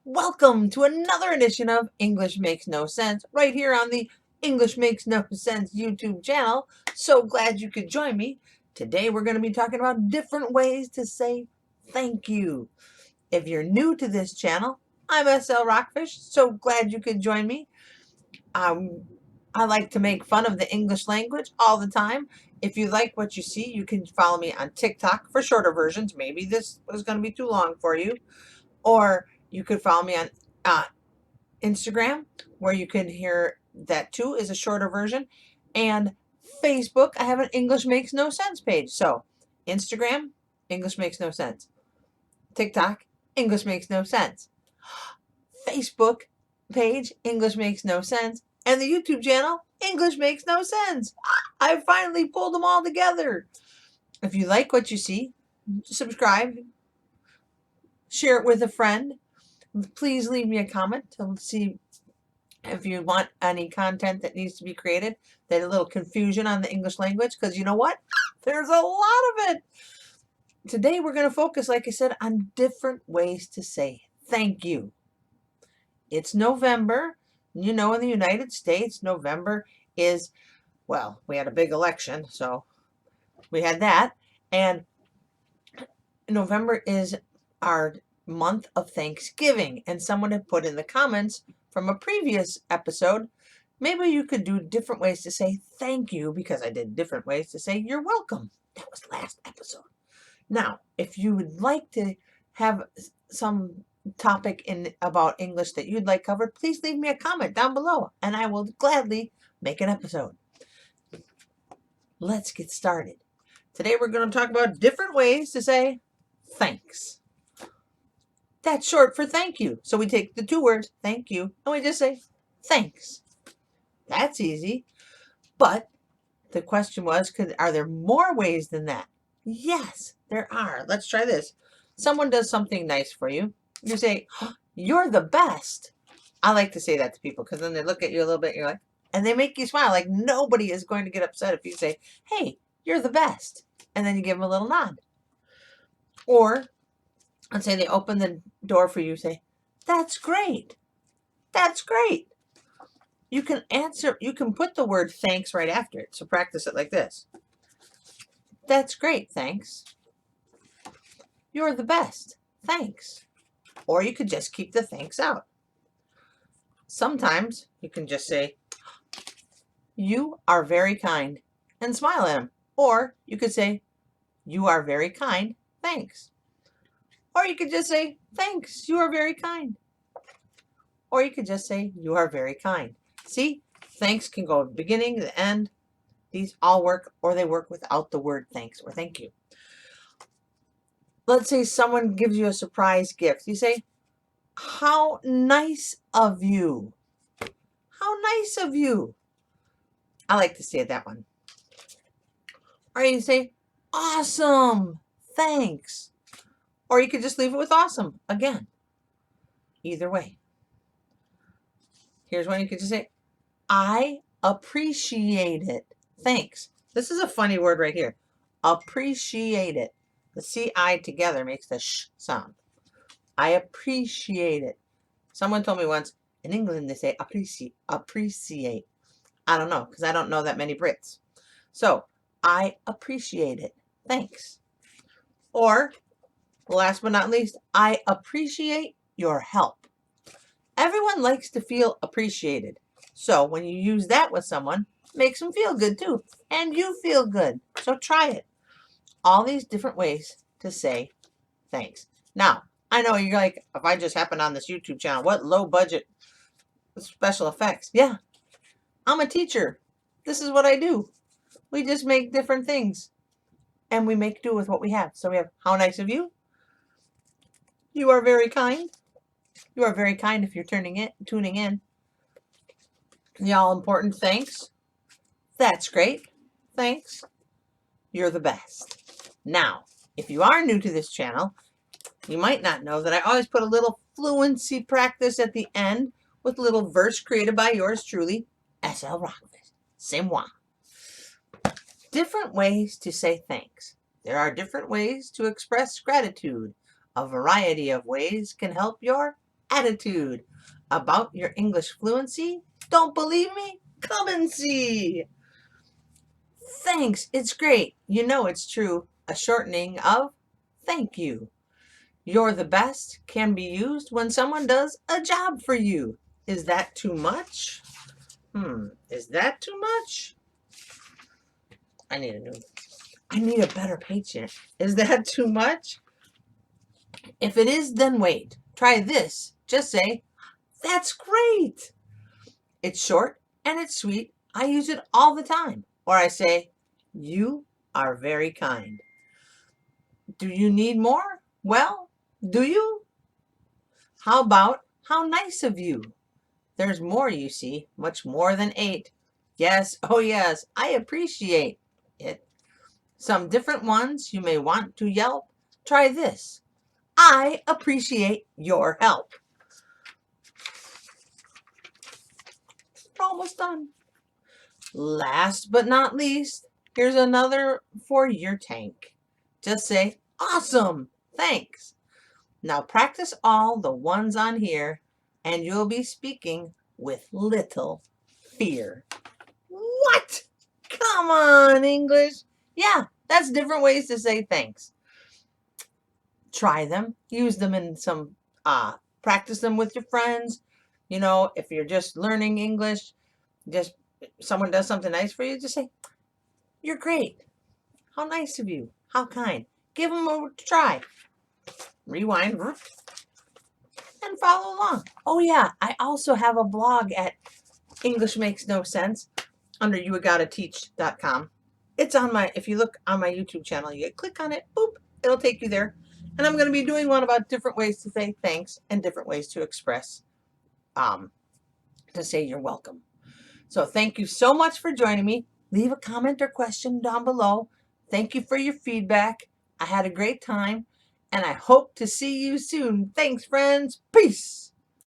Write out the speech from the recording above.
Welcome to another edition of English Makes No Sense right here on the English Makes No Sense YouTube channel. So glad you could join me. Today we're going to be talking about different ways to say thank you. If you're new to this channel, I'm SL Rockfish. So glad you could join me. I like to make fun of the English language all the time. If you like what you see, you can follow me on TikTok for shorter versions. Maybe this was going to be too long for you. Or you could follow me on Instagram, where you can hear that too, is a shorter version. And Facebook, I have an English Makes No Sense page. So Instagram, English Makes No Sense. TikTok, English Makes No Sense. Facebook page, English Makes No Sense. And the YouTube channel, English Makes No Sense. I finally pulled them all together. If you like what you see, subscribe, share it with a friend. Please leave me a comment to see if you want any content that needs to be created. There's a little confusion on the English language, because you know what? There's a lot of it. Today we're going to focus, like I said, on different ways to say thank you. It's November. You know, in the United States, November is, well, we had a big election, so we had that. And November is our month of Thanksgiving. And someone had put in the comments from a previous episode, maybe you could do different ways to say thank you, because I did different ways to say you're welcome. That was last episode. Now, if you would like to have some topic about English that you'd like covered, please leave me a comment down below and I will gladly make an episode. Let's get started. Today we're going to talk about different ways to say thanks. That's short for thank you. So we take the two words, thank you, and we just say thanks. That's easy. But the question was, are there more ways than that? Yes, there are. Let's try this. Someone does something nice for you. You say, oh, you're the best. I like to say that to people, because then they look at you a little bit and you're like, and they make you smile. Like, nobody is going to get upset if you say, hey, you're the best. And then you give them a little nod. Or let's say they open the door for you, say, that's great. That's great. You can answer, you can put the word thanks right after it. So practice it like this. That's great, thanks. You're the best, thanks. Or you could just keep the thanks out. Sometimes you can just say, you are very kind, and smile at them. Or you could say, you are very kind, thanks. Or you could just say, thanks, you are very kind. Or you could just say, you are very kind. See, thanks can go at the beginning, the end. These all work, or they work without the word thanks or thank you. Let's say someone gives you a surprise gift. You say, how nice of you. How nice of you. I like to say that one. Or you say, awesome, thanks. Or you could just leave it with awesome again. Either way. Here's one you could just say, I appreciate it. Thanks. This is a funny word right here. Appreciate it. The CI together makes the sh sound. I appreciate it. Someone told me once, in England they say appreciate. I don't know, because I don't know that many Brits. So, I appreciate it. Thanks. Or, last but not least, I appreciate your help. Everyone likes to feel appreciated. So when you use that with someone, it makes them feel good too. And you feel good. So try it. All these different ways to say thanks. Now, I know you're like, if I just happened on this YouTube channel, what low budget special effects? Yeah, I'm a teacher. This is what I do. We just make different things. And we make do with what we have. So we have, how nice of you. You are very kind. You are very kind if you're tuning in. The all-important thanks. That's great. Thanks. You're the best. Now, if you are new to this channel, you might not know that I always put a little fluency practice at the end with a little verse created by yours truly, SL Rockfish. C'est moi. Different ways to say thanks. There are different ways to express gratitude. A variety of ways can help your attitude. About your English fluency? Don't believe me? Come and see. Thanks, it's great. You know it's true. A shortening of thank you. You're the best can be used when someone does a job for you. Is that too much? Is that too much? I need a better page here. Is that too much? If it is, then wait. Try this. Just say, that's great. It's short and it's sweet. I use it all the time. Or I say, you are very kind. Do you need more? Well, do you? How about, how nice of you? There's more, you see, much more than 8. Yes, oh yes, I appreciate it. Some different ones you may want to yelp. Try this. I appreciate your help. We're almost done. Last but not least, here's another for your tank. Just say, awesome, thanks. Now practice all the ones on here and you'll be speaking with little fear. What? Come on, English. Yeah, that's different ways to say thanks. Try them. Use them in some, practice them with your friends. You know, if you're just learning English, just someone does something nice for you, just say, you're great. How nice of you. How kind. Give them a try. Rewind and follow along. Oh yeah, I also have a blog at English Makes No Sense under yougottateach.com. It's on my, if you look on my YouTube channel, you click on it, boop, it'll take you there. And I'm going to be doing one about different ways to say thanks and different ways to express, to say you're welcome. So thank you so much for joining me. Leave a comment or question down below. Thank you for your feedback. I had a great time and I hope to see you soon. Thanks, friends. Peace.